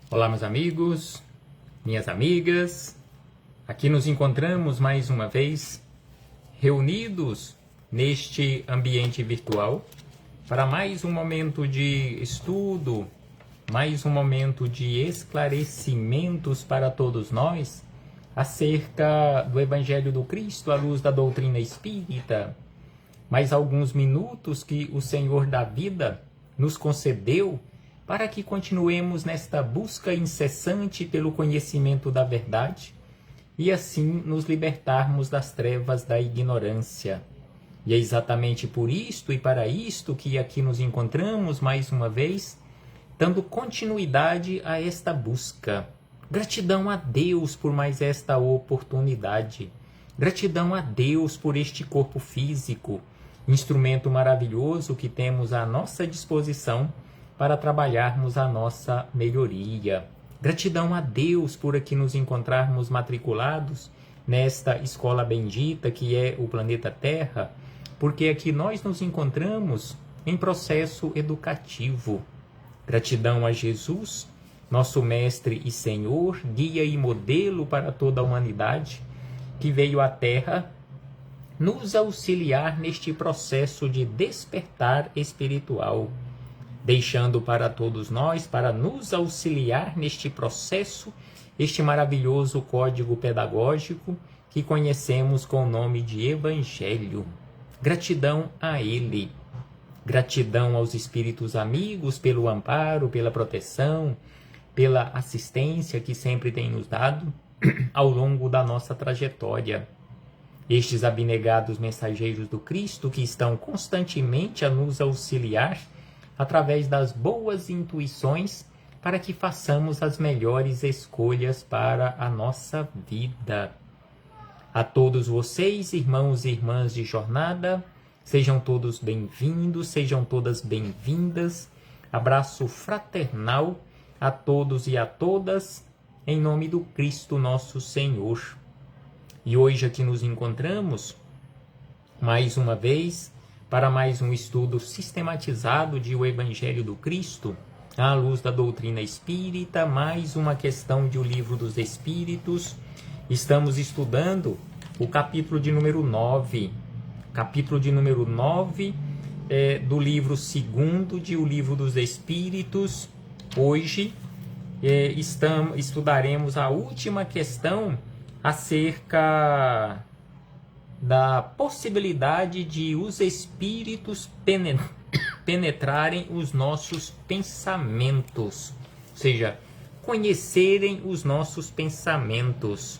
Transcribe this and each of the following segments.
Olá, meus amigos, minhas amigas. Aqui nos encontramos mais uma vez, reunidos neste ambiente virtual, para mais um momento de estudo, mais um momento de esclarecimentos para todos nós acerca do Evangelho do Cristo à luz da doutrina espírita. Mais alguns minutos que o Senhor da vida nos concedeu para que continuemos nesta busca incessante pelo conhecimento da verdade e assim nos libertarmos das trevas da ignorância. E é exatamente por isto e para isto que aqui nos encontramos mais uma vez, dando continuidade a esta busca. Gratidão a Deus por mais esta oportunidade. Gratidão a Deus por este corpo físico, instrumento maravilhoso que temos à nossa disposição para trabalharmos a nossa melhoria. Gratidão a Deus por aqui nos encontrarmos matriculados nesta escola bendita que é o planeta Terra, porque aqui nós nos encontramos em processo educativo. Gratidão a Jesus, nosso Mestre e Senhor, guia e modelo para toda a humanidade, que veio à Terra nos auxiliar neste processo de despertar espiritual, deixando para todos nós, para nos auxiliar neste processo, este maravilhoso código pedagógico que conhecemos com o nome de Evangelho. Gratidão a Ele. Gratidão aos espíritos amigos pelo amparo, pela proteção, pela assistência que sempre tem nos dado ao longo da nossa trajetória. Estes abnegados mensageiros do Cristo que estão constantemente a nos auxiliar através das boas intuições para que façamos as melhores escolhas para a nossa vida. A todos vocês, irmãos e irmãs de jornada, sejam todos bem-vindos, sejam todas bem-vindas. Abraço fraternal a todos e a todas, em nome do Cristo nosso Senhor. E hoje aqui nos encontramos, mais uma vez, para mais um estudo sistematizado de O Evangelho do Cristo, à luz da doutrina espírita, mais uma questão de O Livro dos Espíritos. Estamos estudando o capítulo de número 9. Capítulo de número 9 do livro 2º de O Livro dos Espíritos. Hoje estudaremos a última questão acerca da possibilidade de os espíritos penetrarem os nossos pensamentos, ou seja, conhecerem os nossos pensamentos.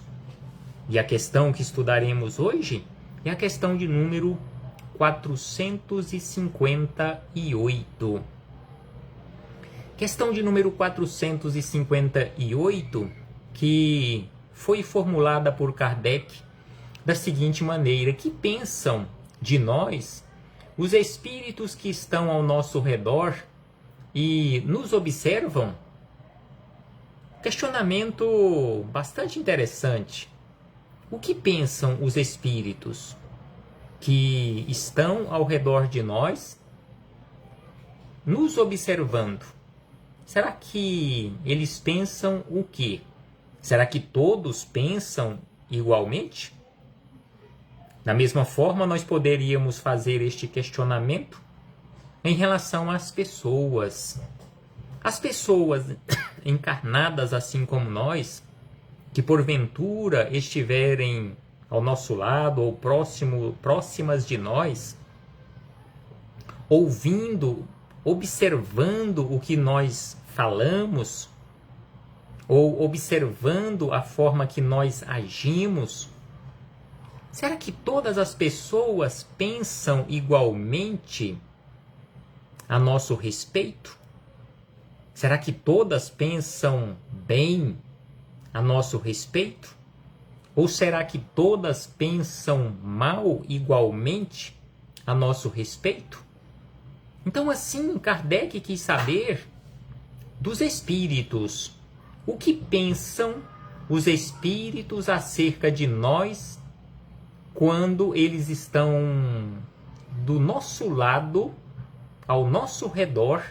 E a questão que estudaremos hoje é a questão de número 458. Questão de número 458, que foi formulada por Kardec da seguinte maneira: que pensam de nós os espíritos que estão ao nosso redor e nos observam? Questionamento bastante interessante. O que pensam os espíritos que estão ao redor de nós, nos observando? Será que eles pensam o quê? Será que todos pensam igualmente? Da mesma forma, nós poderíamos fazer este questionamento em relação às pessoas. As pessoas encarnadas assim como nós, que porventura estiverem ao nosso lado ou próximas de nós, ouvindo, observando o que nós falamos, ou observando a forma que nós agimos, será que todas as pessoas pensam igualmente a nosso respeito? Será que todas pensam bem a nosso respeito? Ou será que todas pensam mal igualmente a nosso respeito? Então, assim, Kardec quis saber dos espíritos. O que pensam os espíritos acerca de nós quando eles estão do nosso lado, ao nosso redor,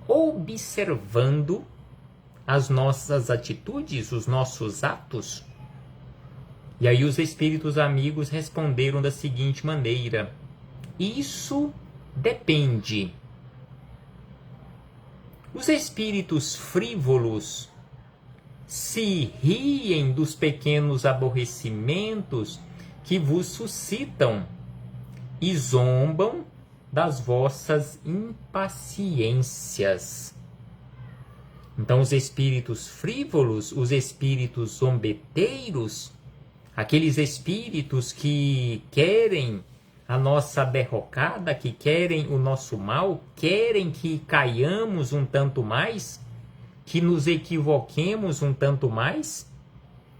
observando as nossas atitudes, os nossos atos? E aí os espíritos amigos responderam da seguinte maneira: isso depende. Os espíritos frívolos se riem dos pequenos aborrecimentos que vos suscitam e zombam das vossas impaciências. Então, os espíritos frívolos, os espíritos zombeteiros, aqueles espíritos que querem a nossa derrocada, que querem o nosso mal, querem que caiamos um tanto mais, que nos equivoquemos um tanto mais.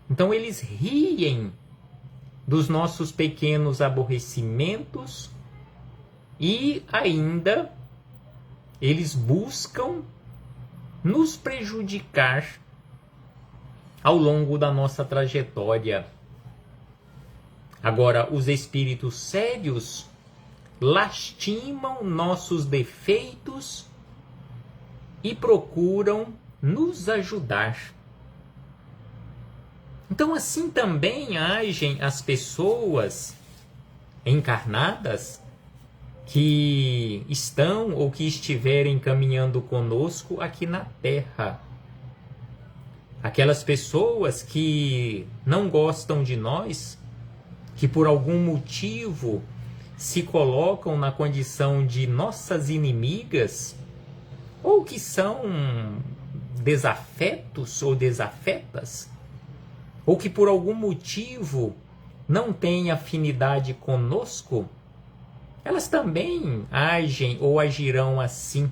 Então eles riem dos nossos pequenos aborrecimentos e ainda eles buscam nos prejudicar ao longo da nossa trajetória. Agora, os espíritos sérios lastimam nossos defeitos e procuram nos ajudar. Então, assim também agem as pessoas encarnadas que estão ou que estiverem caminhando conosco aqui na Terra. Aquelas pessoas que não gostam de nós, que por algum motivo se colocam na condição de nossas inimigas, ou que são desafetos ou desafetas, ou que por algum motivo não têm afinidade conosco, elas também agem ou agirão assim,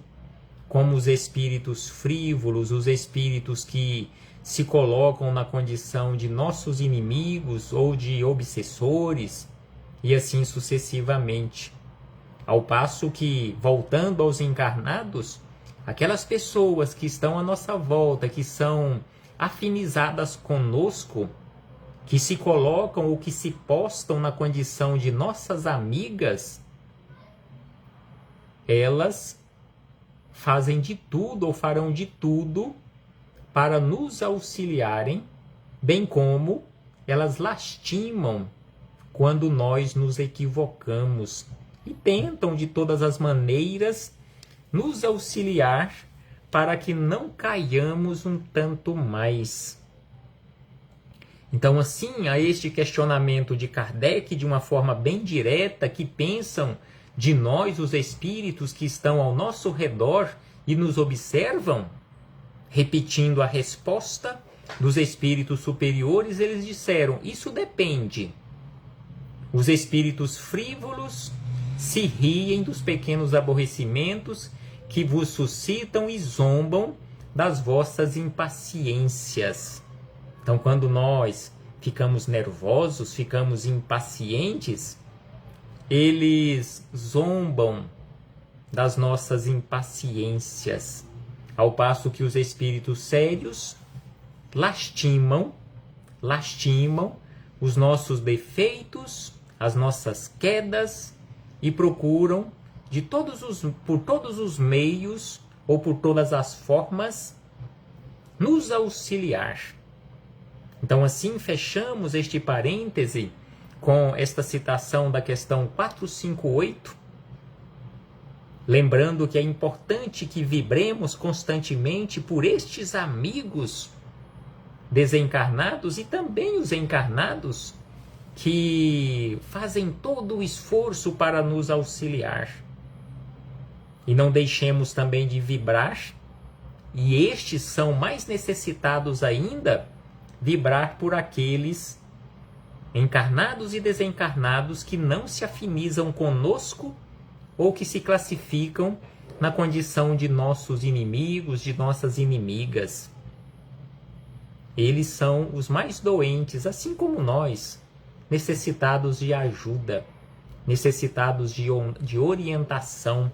como os espíritos frívolos, os espíritos que se colocam na condição de nossos inimigos ou de obsessores, e assim sucessivamente. Ao passo que, voltando aos encarnados, aquelas pessoas que estão à nossa volta, que são afinizadas conosco, que se colocam ou que se postam na condição de nossas amigas, elas fazem de tudo ou farão de tudo para nos auxiliarem, bem como elas lastimam quando nós nos equivocamos e tentam de todas as maneiras nos auxiliar para que não caiamos um tanto mais. Então, assim, a este questionamento de Kardec, de uma forma bem direta, que pensam de nós, os espíritos que estão ao nosso redor e nos observam, repetindo a resposta dos espíritos superiores, eles disseram: isso depende. Os espíritos frívolos se riem dos pequenos aborrecimentos que vos suscitam e zombam das vossas impaciências. Então, quando nós ficamos nervosos, ficamos impacientes, eles zombam das nossas impaciências, ao passo que os espíritos sérios lastimam os nossos defeitos, as nossas quedas, e procuram por todos os meios ou por todas as formas nos auxiliar. Então, assim, fechamos este parêntese com esta citação da questão 458, lembrando que é importante que vibremos constantemente por estes amigos desencarnados e também os encarnados que fazem todo o esforço para nos auxiliar. E não deixemos também de vibrar, e estes são mais necessitados ainda, vibrar por aqueles encarnados e desencarnados que não se afinizam conosco ou que se classificam na condição de nossos inimigos, de nossas inimigas. Eles são os mais doentes, assim como nós, necessitados de ajuda, necessitados de orientação,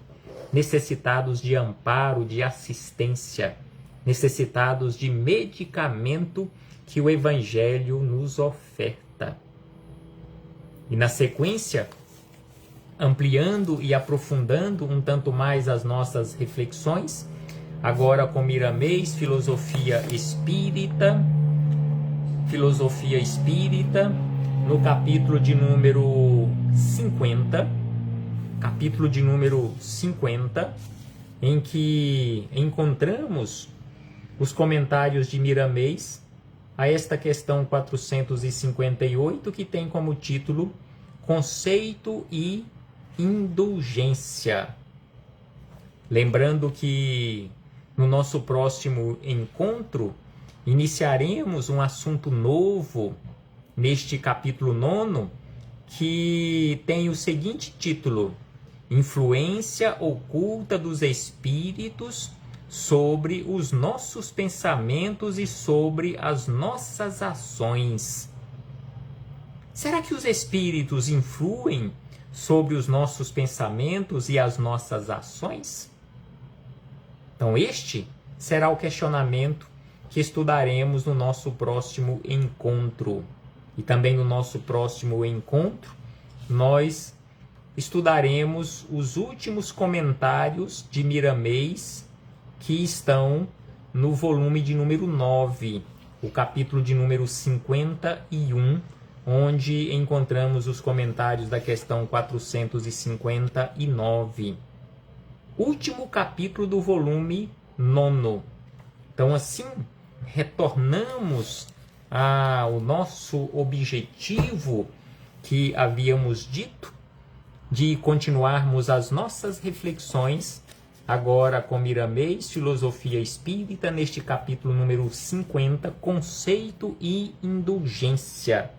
necessitados de amparo, de assistência, necessitados de medicamento que o Evangelho nos oferta. E na sequência, ampliando e aprofundando um tanto mais as nossas reflexões, agora com Miramês, filosofia espírita, no capítulo de número 50, em que encontramos os comentários de Miramês a esta questão 458, que tem como título Conceito e Indulgência. Lembrando que no nosso próximo encontro iniciaremos um assunto novo neste capítulo 9, que tem o seguinte título: Influência oculta dos espíritos sobre os nossos pensamentos e sobre as nossas ações. Será que os espíritos influem sobre os nossos pensamentos e as nossas ações? Então, este será o questionamento que estudaremos no nosso próximo encontro. E também no nosso próximo encontro, nós estudaremos os últimos comentários de Miramês que estão no volume de número 9, o capítulo de número 51, onde encontramos os comentários da questão 459. Último capítulo do volume 9. Então, assim, retornamos ao nosso objetivo que havíamos dito, de continuarmos as nossas reflexões, agora com Miramês, filosofia espírita, neste capítulo número 50, Conceito e Indulgência.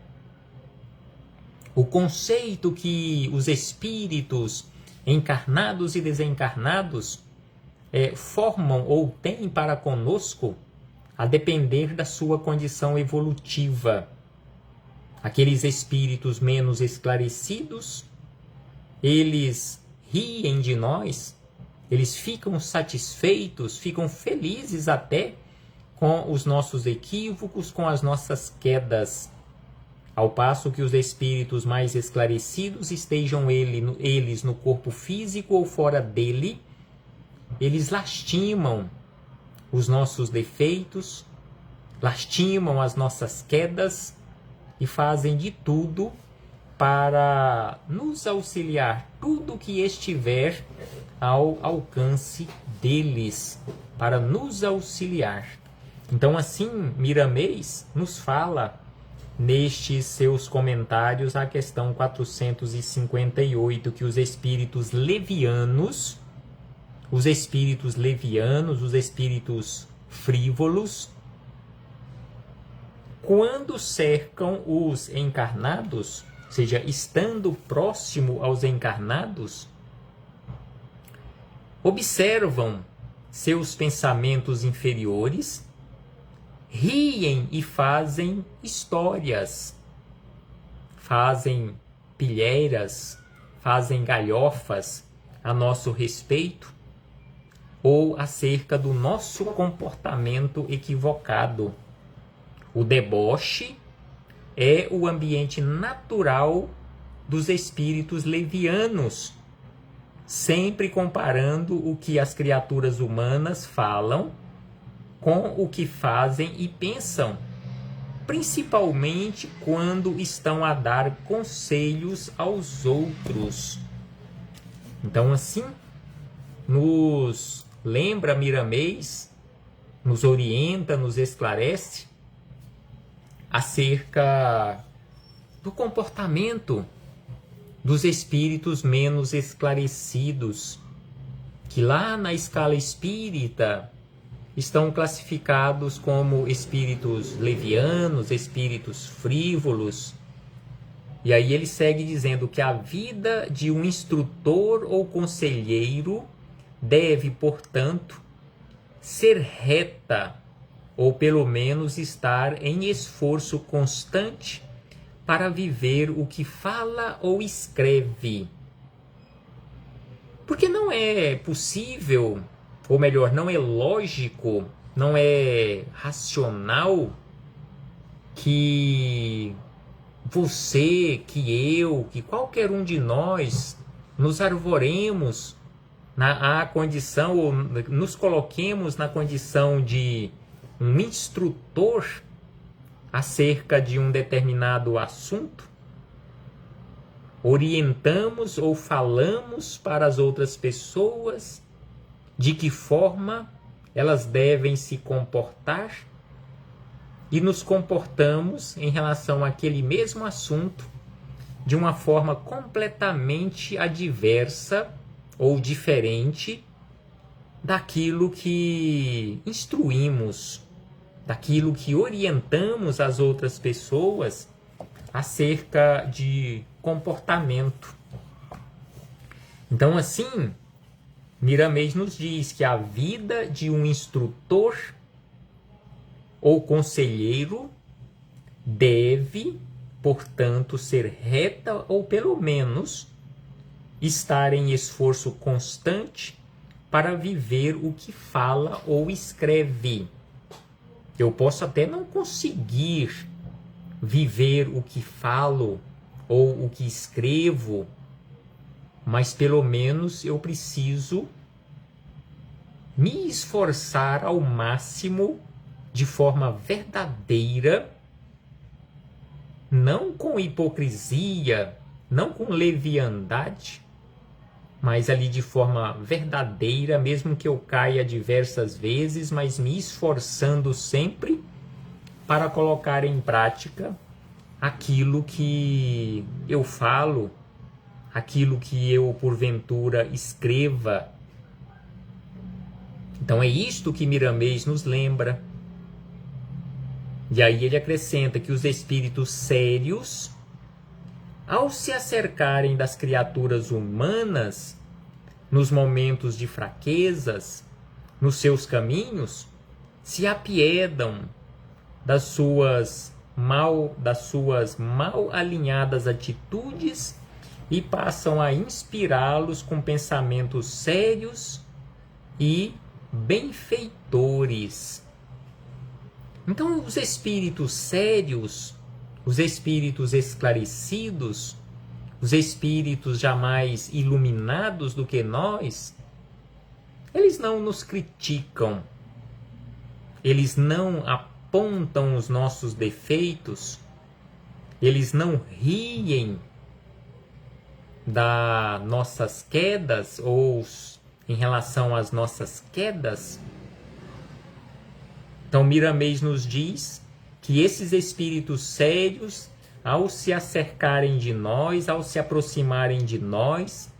O conceito que os espíritos encarnados e desencarnados formam ou têm para conosco, a depender da sua condição evolutiva. Aqueles espíritos menos esclarecidos, eles riem de nós, eles ficam satisfeitos, ficam felizes até com os nossos equívocos, com as nossas quedas. Ao passo que os espíritos mais esclarecidos, estejam eles no corpo físico ou fora dele, eles lastimam os nossos defeitos, lastimam as nossas quedas e fazem de tudo para nos auxiliar, tudo que estiver ao alcance deles, para nos auxiliar. Então, assim, Miramês nos fala nestes seus comentários à questão 458, que os espíritos levianos, os espíritos frívolos, quando cercam os encarnados, ou seja, estando próximo aos encarnados, observam seus pensamentos inferiores, riem e fazem histórias, fazem pilheiras, fazem galhofas a nosso respeito, ou acerca do nosso comportamento equivocado. O deboche é o ambiente natural dos espíritos levianos, sempre comparando o que as criaturas humanas falam com o que fazem e pensam, principalmente quando estão a dar conselhos aos outros. Então, assim, nos lembra Miramês, nos orienta, nos esclarece acerca do comportamento dos espíritos menos esclarecidos, que lá na escala espírita estão classificados como espíritos levianos, espíritos frívolos. E aí ele segue dizendo que a vida de um instrutor ou conselheiro deve, portanto, ser reta, ou pelo menos estar em esforço constante para viver o que fala ou escreve. Porque não é possível, ou melhor, não é lógico, não é racional que você, que eu, que qualquer um de nós nos arvoremos a condição, ou nos coloquemos na condição de um instrutor acerca de um determinado assunto, orientamos ou falamos para as outras pessoas de que forma elas devem se comportar e nos comportamos em relação àquele mesmo assunto de uma forma completamente adversa ou diferente daquilo que instruímos, daquilo que orientamos as outras pessoas acerca de comportamento. Então, assim, Miramês nos diz que a vida de um instrutor ou conselheiro deve, portanto, ser reta ou pelo menos estar em esforço constante para viver o que fala ou escreve. Eu posso até não conseguir viver o que falo ou o que escrevo, mas pelo menos eu preciso me esforçar ao máximo de forma verdadeira, não com hipocrisia, não com leviandade, mas ali de forma verdadeira, mesmo que eu caia diversas vezes, mas me esforçando sempre para colocar em prática aquilo que eu falo, aquilo que eu porventura escreva. Então é isto que Miramês nos lembra. E aí ele acrescenta que os espíritos sérios, ao se acercarem das criaturas humanas, nos momentos de fraquezas, nos seus caminhos, se apiedam das suas mal alinhadas atitudes e passam a inspirá-los com pensamentos sérios e benfeitores. Então, os espíritos sérios, os espíritos esclarecidos, os espíritos jamais iluminados do que nós, eles não nos criticam, eles não apontam os nossos defeitos, eles não riem das nossas quedas ou em relação às nossas quedas. Então, Miramês nos diz que esses espíritos sérios, ao se acercarem de nós, ao se aproximarem de nós,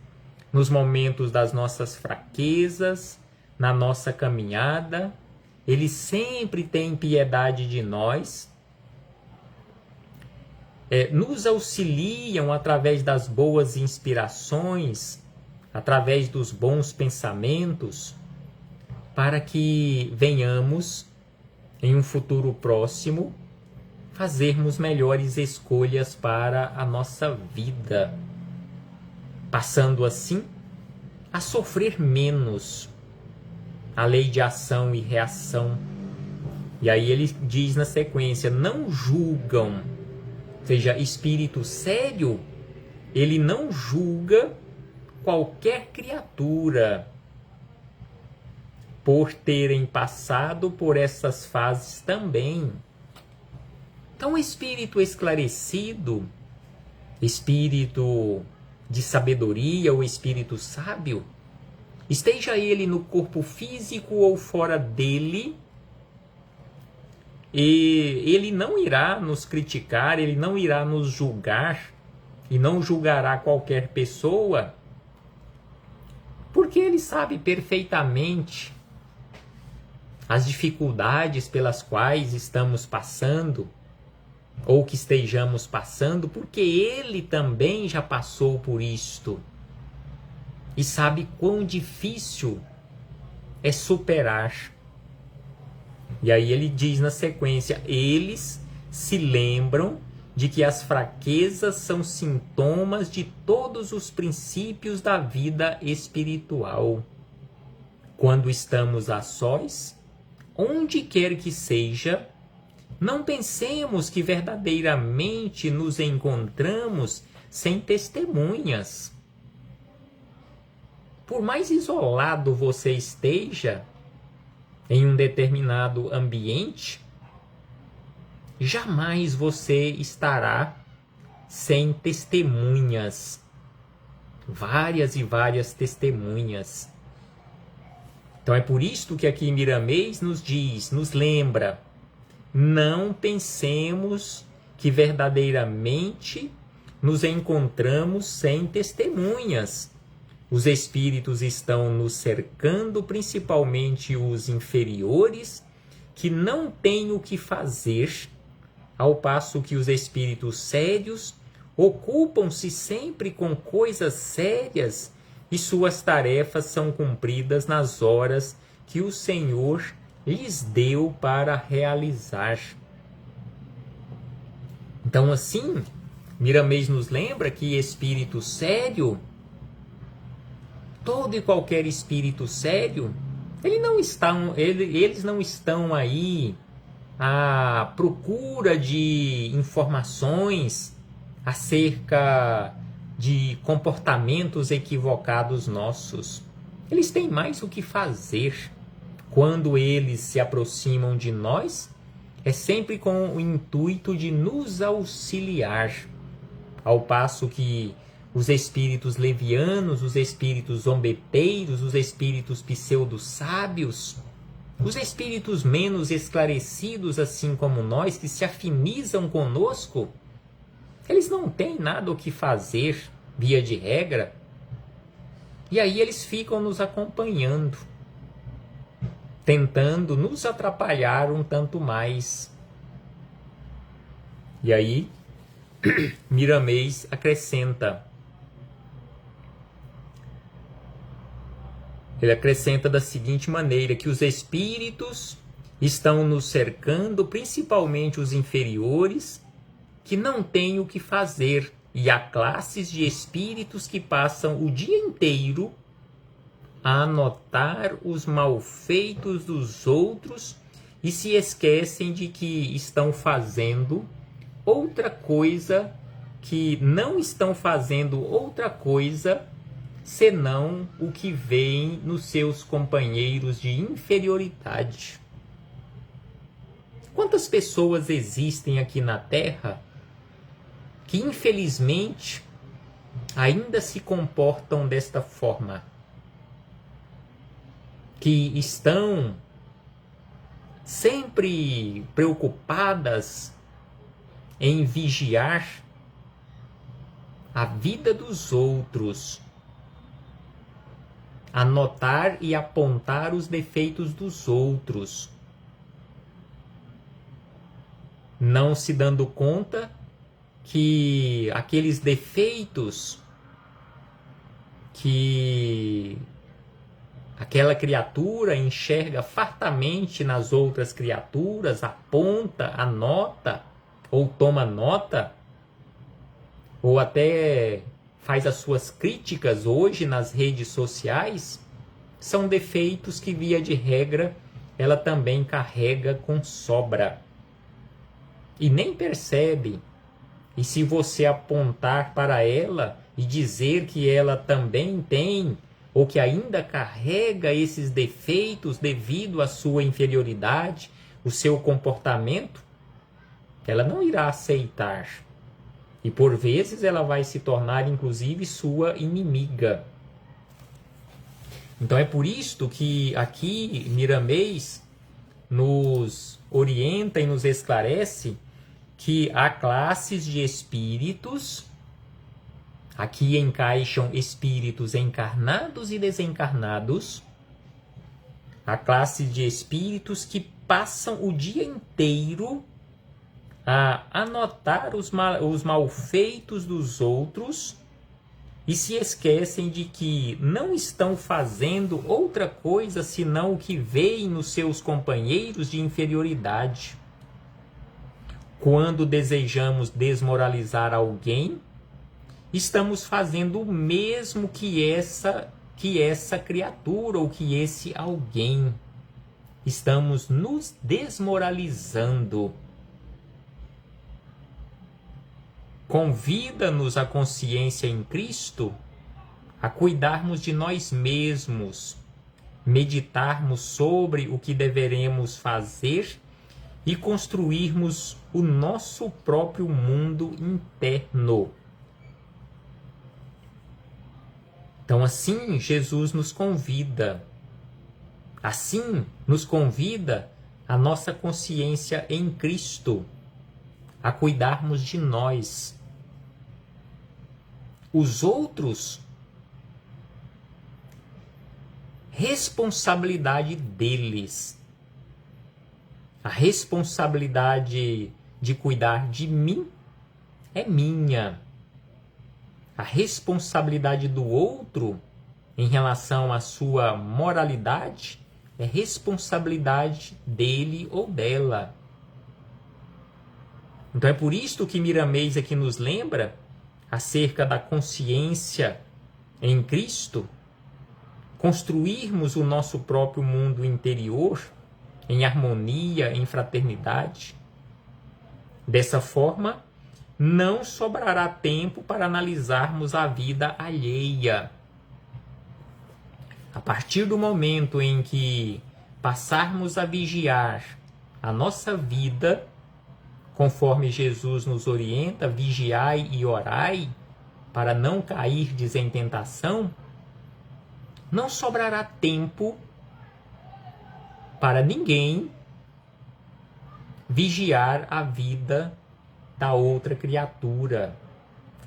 nos momentos das nossas fraquezas, na nossa caminhada, eles sempre têm piedade de nós, nos auxiliam através das boas inspirações, através dos bons pensamentos, para que venhamos, em um futuro próximo, fazermos melhores escolhas para a nossa vida, passando assim a sofrer menos a lei de ação e reação. E aí ele diz na sequência, não julgam, ou seja, espírito sério, ele não julga qualquer criatura por terem passado por essas fases também. Então, o espírito esclarecido, espírito de sabedoria, ou espírito sábio, esteja ele no corpo físico ou fora dele, e ele não irá nos criticar, ele não irá nos julgar, e não julgará qualquer pessoa, porque ele sabe perfeitamente as dificuldades pelas quais estamos passando, ou que estejamos passando, porque ele também já passou por isto e sabe quão difícil é superar. E aí ele diz na sequência, eles se lembram de que as fraquezas são sintomas de todos os princípios da vida espiritual. Quando estamos a sós, onde quer que seja, não pensemos que verdadeiramente nos encontramos sem testemunhas. por mais isolado você esteja em um determinado ambiente, jamais você estará sem testemunhas, várias e várias testemunhas. Então é por isto que aqui Miramês nos diz, nos lembra, não pensemos que verdadeiramente nos encontramos sem testemunhas. Os espíritos estão nos cercando, principalmente os inferiores, que não têm o que fazer, ao passo que os espíritos sérios ocupam-se sempre com coisas sérias e suas tarefas são cumpridas nas horas que o Senhor lhes deu para realizar. Então, assim, Miramês nos lembra que espírito sério, todo e qualquer espírito sério, eles não estão aí à procura de informações acerca de comportamentos equivocados nossos. Eles têm mais o que fazer. Quando eles se aproximam de nós, é sempre com o intuito de nos auxiliar. Ao passo que os espíritos levianos, os espíritos zombeteiros, os espíritos pseudo-sábios, os espíritos menos esclarecidos, assim como nós, que se afinizam conosco, eles não têm nada o que fazer, via de regra, e aí eles ficam nos acompanhando, tentando nos atrapalhar um tanto mais. E aí, Miramês acrescenta. Ele acrescenta da seguinte maneira, que os espíritos estão nos cercando, principalmente os inferiores, que não têm o que fazer, e há classes de espíritos que passam o dia inteiro a anotar os malfeitos dos outros e se esquecem de que estão fazendo outra coisa, que não estão fazendo outra coisa senão o que vem nos seus companheiros de inferioridade. Quantas pessoas existem aqui na Terra que infelizmente ainda se comportam desta forma, que estão sempre preocupadas em vigiar a vida dos outros, anotar e apontar os defeitos dos outros, não se dando conta que aqueles defeitos que aquela criatura enxerga fartamente nas outras criaturas, aponta, anota, ou toma nota, ou até faz as suas críticas hoje nas redes sociais, são defeitos que, via de regra, ela também carrega com sobra. E nem percebe. E se você apontar para ela e dizer que ela também tem, ou que ainda carrega esses defeitos devido à sua inferioridade, o seu comportamento, ela não irá aceitar. E por vezes ela vai se tornar inclusive sua inimiga. Então é por isto que aqui Miramês nos orienta e nos esclarece que há classes de espíritos, aqui encaixam espíritos encarnados e desencarnados, há classes de espíritos que passam o dia inteiro a anotar os malfeitos dos outros e se esquecem de que não estão fazendo outra coisa senão o que veem nos seus companheiros de inferioridade. Quando desejamos desmoralizar alguém, estamos fazendo o mesmo que essa criatura ou que esse alguém. Estamos nos desmoralizando. Convida-nos a consciência em Cristo a cuidarmos de nós mesmos, meditarmos sobre o que deveremos fazer e construirmos o nosso próprio mundo interno. Então, assim, Jesus nos convida. Assim, nos convida a nossa consciência em Cristo a cuidarmos de nós. Os outros, responsabilidade deles. A responsabilidade de cuidar de mim é minha. A responsabilidade do outro em relação à sua moralidade é responsabilidade dele ou dela. Então é por isto que Miramês aqui nos lembra acerca da consciência em Cristo, construirmos o nosso próprio mundo interior em harmonia, em fraternidade. Dessa forma, não sobrará tempo para analisarmos a vida alheia. A partir do momento em que passarmos a vigiar a nossa vida, conforme Jesus nos orienta, vigiai e orai, para não cairdes em tentação, não sobrará tempo para ninguém vigiar a vida da outra criatura,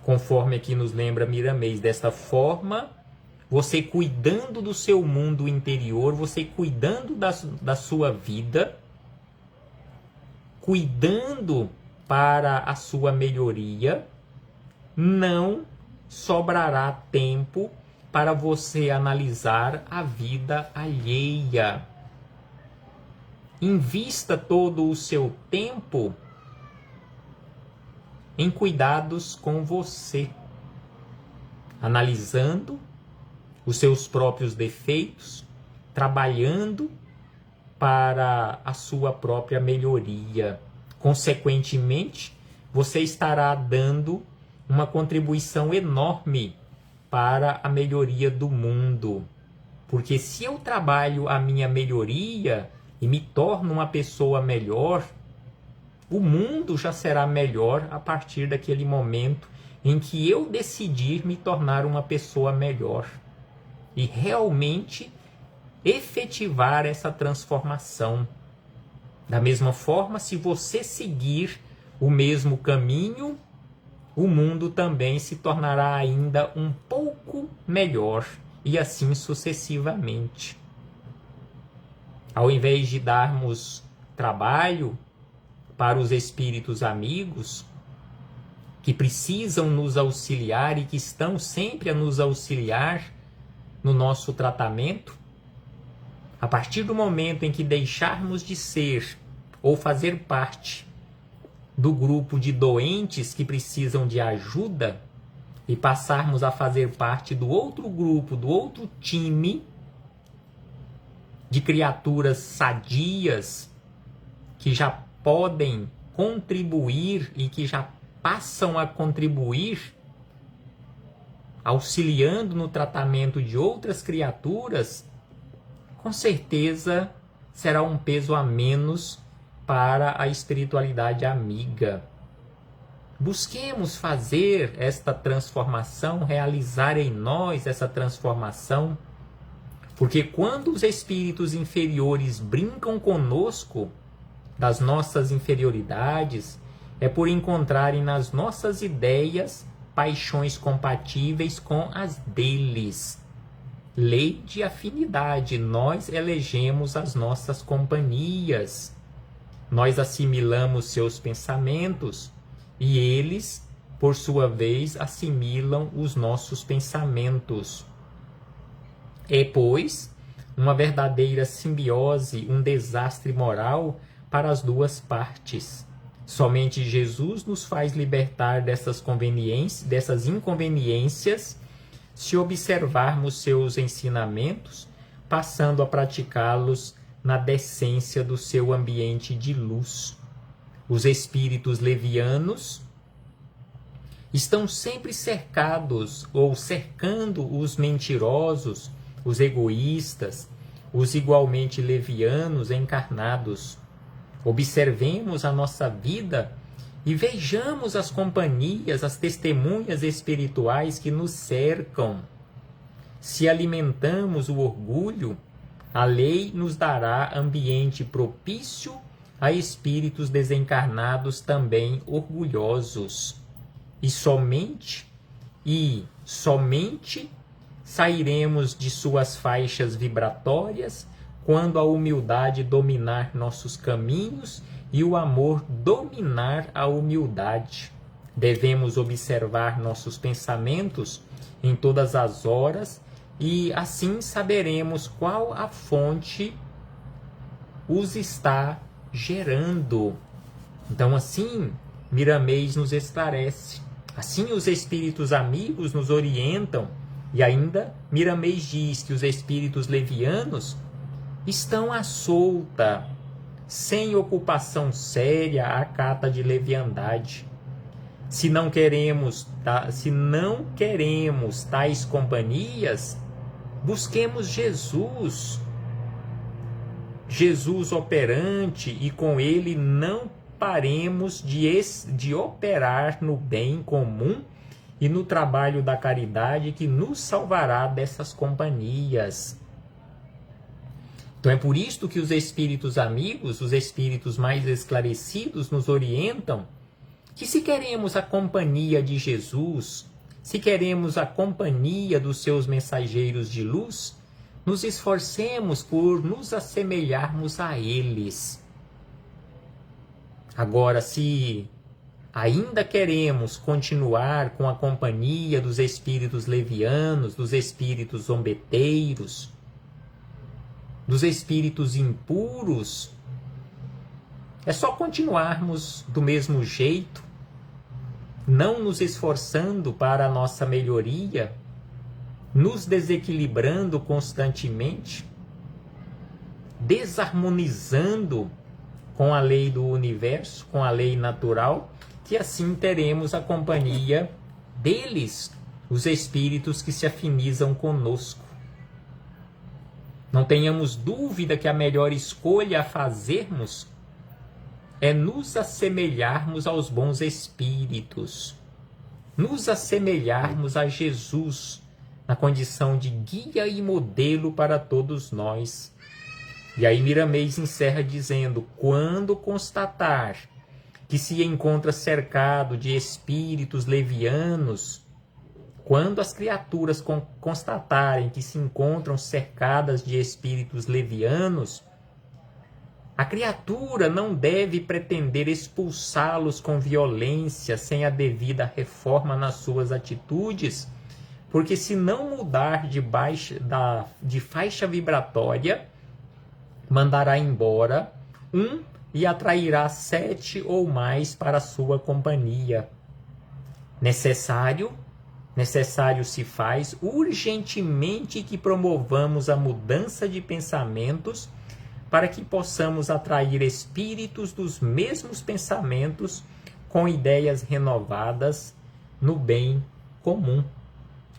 conforme aqui nos lembra Miramês. Desta forma, você cuidando do seu mundo interior, você cuidando da sua vida, cuidando para a sua melhoria, não sobrará tempo para você analisar a vida alheia. Invista todo o seu tempo em cuidados com você, analisando os seus próprios defeitos, trabalhando para a sua própria melhoria. Consequentemente, você estará dando uma contribuição enorme para a melhoria do mundo. Porque se eu trabalho a minha melhoria e me torno uma pessoa melhor, o mundo já será melhor a partir daquele momento em que eu decidir me tornar uma pessoa melhor e realmente efetivar essa transformação. Da mesma forma, se você seguir o mesmo caminho, o mundo também se tornará ainda um pouco melhor e assim sucessivamente. Ao invés de darmos trabalho para os espíritos amigos que precisam nos auxiliar e que estão sempre a nos auxiliar no nosso tratamento, a partir do momento em que deixarmos de ser ou fazer parte do grupo de doentes que precisam de ajuda e passarmos a fazer parte do outro grupo, do outro time de criaturas sadias que já podem contribuir e que já passam a contribuir, auxiliando no tratamento de outras criaturas, com certeza será um peso a menos para a espiritualidade amiga. Busquemos fazer esta transformação, realizar em nós essa transformação, porque quando os espíritos inferiores brincam conosco das nossas inferioridades, é por encontrarem nas nossas ideias paixões compatíveis com as deles. Lei de afinidade, nós elegemos as nossas companhias, nós assimilamos seus pensamentos e eles, por sua vez, assimilam os nossos pensamentos. É, pois, uma verdadeira simbiose, um desastre moral para as duas partes. Somente Jesus nos faz libertar dessas inconveniências se observarmos seus ensinamentos, passando a praticá-los na decência do seu ambiente de luz. Os espíritos levianos estão sempre cercados ou cercando os mentirosos, os egoístas, os igualmente levianos encarnados. Observemos a nossa vida e vejamos as companhias, as testemunhas espirituais que nos cercam. Se alimentamos o orgulho, a lei nos dará ambiente propício a espíritos desencarnados também orgulhosos. E somente sairemos de suas faixas vibratórias quando a humildade dominar nossos caminhos e o amor dominar a humildade. Devemos observar nossos pensamentos em todas as horas e assim saberemos qual a fonte os está gerando. Então assim, Miramês nos esclarece. Assim os espíritos amigos nos orientam. E ainda Miramês diz que os espíritos levianos estão à solta, sem ocupação séria à cata de leviandade. Se não queremos tais companhias, busquemos Jesus. Jesus operante, e com ele não paremos de operar no bem comum e no trabalho da caridade que nos salvará dessas companhias. Então é por isto que os espíritos amigos, os espíritos mais esclarecidos, nos orientam que se queremos a companhia de Jesus, se queremos a companhia dos seus mensageiros de luz, nos esforcemos por nos assemelharmos a eles. Agora, se ainda queremos continuar com a companhia dos espíritos levianos, dos espíritos zombeteiros, dos espíritos impuros, é só continuarmos do mesmo jeito, não nos esforçando para a nossa melhoria, nos desequilibrando constantemente, desarmonizando com a lei do universo, com a lei natural, que assim teremos a companhia deles, os espíritos que se afinizam conosco. Não tenhamos dúvida que a melhor escolha a fazermos é nos assemelharmos aos bons espíritos, nos assemelharmos a Jesus, na condição de guia e modelo para todos nós. E aí Miramês encerra dizendo: quando constatar que se encontra cercado de espíritos levianos, quando as criaturas constatarem que se encontram cercadas de espíritos levianos, a criatura não deve pretender expulsá-los com violência, sem a devida reforma nas suas atitudes, porque se não mudar de faixa vibratória, mandará embora e atrairá 7 ou mais para sua companhia. Necessário se faz urgentemente que promovamos a mudança de pensamentos para que possamos atrair espíritos dos mesmos pensamentos com ideias renovadas no bem comum.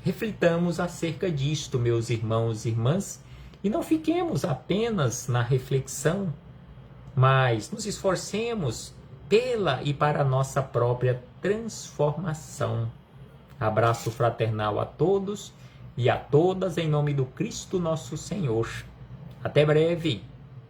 Reflitamos acerca disto, meus irmãos e irmãs, e não fiquemos apenas na reflexão, mas nos esforcemos pela e para a nossa própria transformação. Abraço fraternal a todos e a todas em nome do Cristo nosso Senhor. Até breve!